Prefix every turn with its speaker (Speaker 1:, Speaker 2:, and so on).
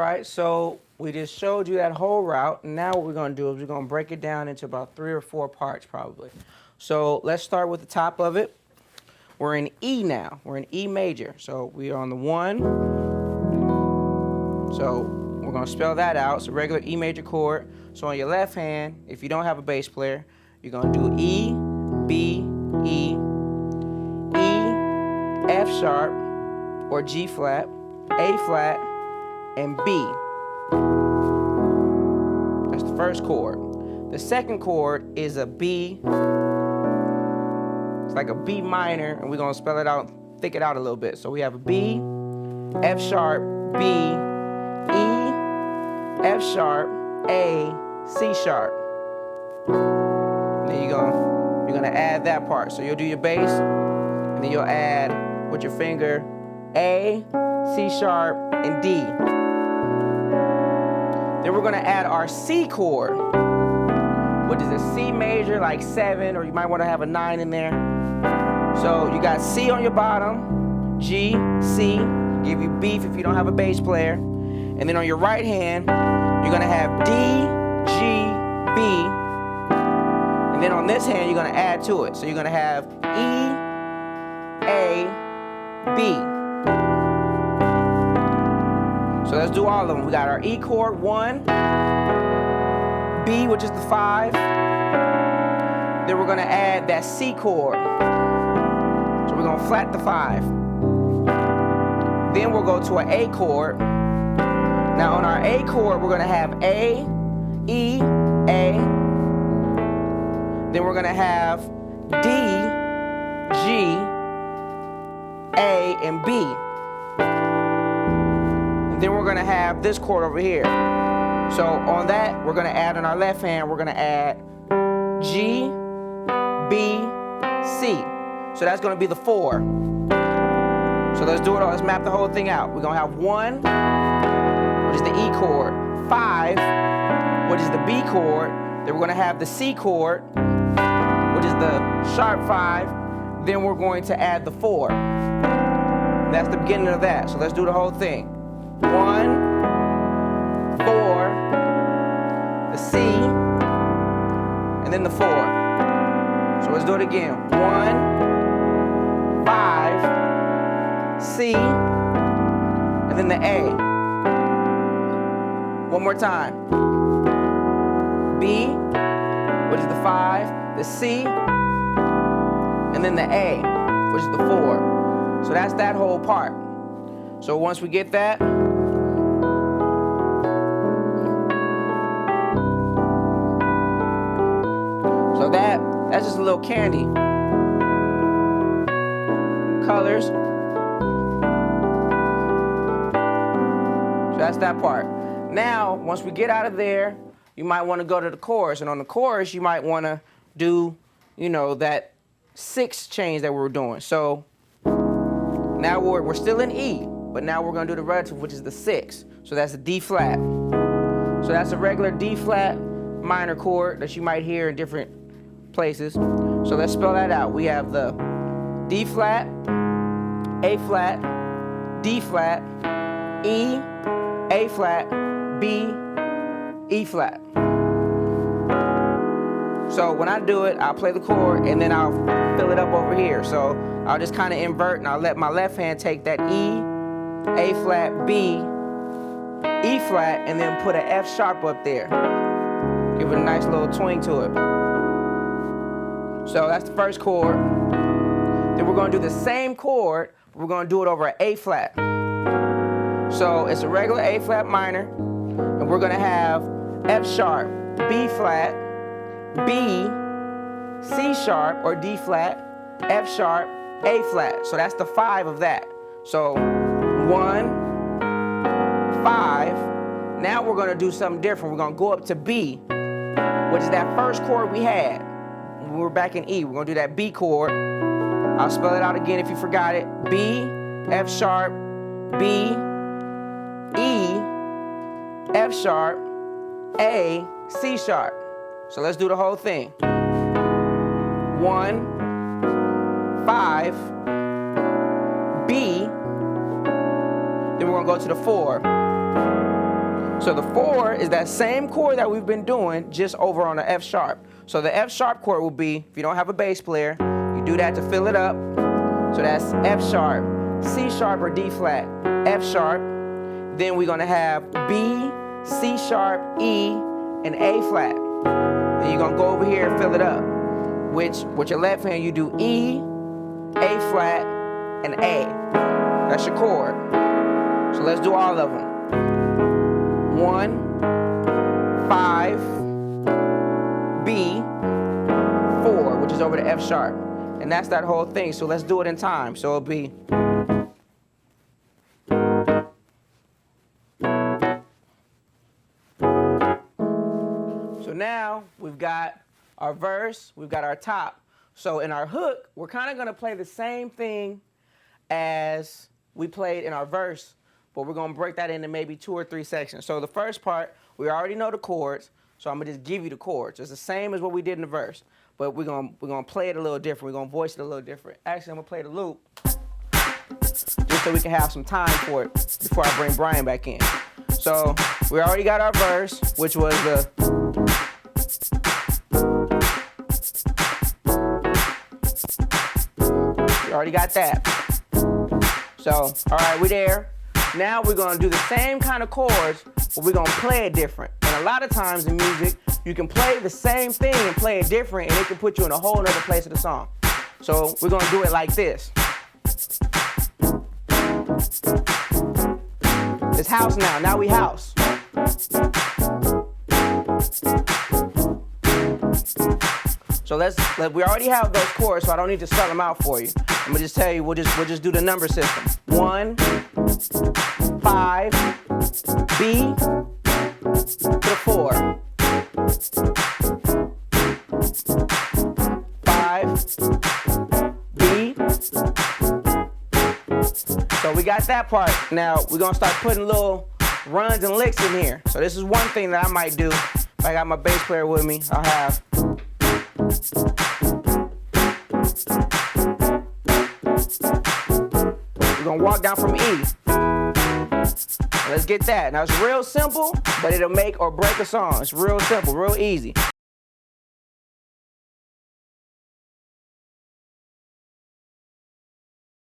Speaker 1: right, so we just showed you that whole route. And now what we're going to do is we're going to break it down into about 3 or 4 parts probably. So let's start with the top of it. We're in E now. We're in E major. So we are on the 1. So we're going to spell that out. It's a regular E major chord. So on your left hand, if you don't have a bass player, you're going to do E, B, E, E, F sharp, or G flat, A flat, and B. That's the first chord. The second chord is a B. It's like a B minor, and we're gonna spell it out, thick it out a little bit. So we have a B, F sharp, B, E, F sharp, A, C sharp. And then you're gonna add that part. So you'll do your bass, and then you'll add with your finger A, C sharp, and D. Then we're gonna add our C chord, which is a C major, like 7, or you might wanna have a 9 in there. So you got C on your bottom, G, C, give you beef if you don't have a bass player. And then on your right hand, you're gonna have D, G, B. And then on this hand, you're gonna add to it. So you're gonna have E, A, B. So let's do all of them. We got our E chord, 1, B, which is the 5. Then we're gonna add that C chord. So we're gonna flat the 5. Then we'll go to an A chord. Now on our A chord, we're gonna have A, E, A. Then we're gonna have D, G, A, and B. Then we're gonna have this chord over here. So on that, we're gonna add on our left hand, we're gonna add G, B, C. So that's gonna be the 4. So let's do it all, let's map the whole thing out. We're gonna have 1, which is the E chord, 5, which is the B chord. Then we're gonna have the C chord, which is the sharp 5. Then we're going to add the 4. That's the beginning of that. So let's do the whole thing. 1, 4, the C, and then the 4. So let's do it again. 1, 5, C, and then the A. One more time. B, which is the 5, the C, and then the A, which is the 4. So that's that whole part. So once we get that, so that's just a little candy. Colors. So that's that part. Now, once we get out of there, you might want to go to the chorus. And on the chorus, you might want to do, you know, that 6 change that we were doing. So now we're still in E, but now we're going to do the relative, which is the 6. So that's a D flat. So that's a regular D flat minor chord that you might hear in different places. So let's spell that out. We have the D flat, A flat, D flat, E, A flat, B, E flat. So when I do it, I'll play the chord and then I'll fill it up over here. So I'll just kind of invert and I'll let my left hand take that E, A flat, B, E flat, and then put an F sharp up there. Give it a nice little twang to it. So that's the first chord. Then we're going to do the same chord, but we're going to do it over an A flat. So it's a regular A flat minor, and we're going to have F sharp, B flat, B, C sharp or D flat, F sharp, A flat. So that's the 5 of that. So 1, 5. Now we're going to do something different. We're going to go up to B, which is that first chord we had when we were back in E. We're going to do that B chord. I'll spell it out again if you forgot it. B, F sharp, B, E, F sharp, A, C sharp. So let's do the whole thing. 1, 5, B. Then we're going to go to the 4. So the 4 is that same chord that we've been doing, just over on the F sharp. So the F sharp chord will be, if you don't have a bass player, you do that to fill it up. So that's F sharp, C sharp or D flat, F sharp. Then we're gonna have B, C sharp, E, and A flat. Then you're gonna go over here and fill it up. Which, with your left hand, you do E, A flat, and A. That's your chord. So let's do all of them. 1, 5, B, 4, which is over the F sharp. And that's that whole thing. So let's do it in time. So it'll be. So now we've got our verse, we've got our top. So in our hook, we're kind of going to play the same thing as we played in our verse, but we're going to break that into maybe 2 or 3 sections. So the first part, we already know the chords, so I'm going to just give you the chords. It's the same as what we did in the verse, but we're going to play it a little different. We're going to voice it a little different. Actually, I'm going to play the loop just so we can have some time for it before I bring Brian back in. So we already got our verse, which was the. We already got that. So, all right, we're there. Now we're gonna do the same kind of chords, but we're gonna play it different. And a lot of times in music, you can play the same thing and play it different, and it can put you in a whole other place of the song. So we're gonna do it like this. It's house now. Now we house. So we already have those chords, so I don't need to spell them out for you. I'm gonna just tell you, we'll just do the number system. 1, 5, B to the 4. 5, B. So we got that part. Now we're gonna start putting little runs and licks in here. So this is one thing that I might do. If I got my bass player with me, I'll have. We're gonna walk down from E. Let's get that. Now it's real simple, but it'll make or break a song. It's real simple, real easy.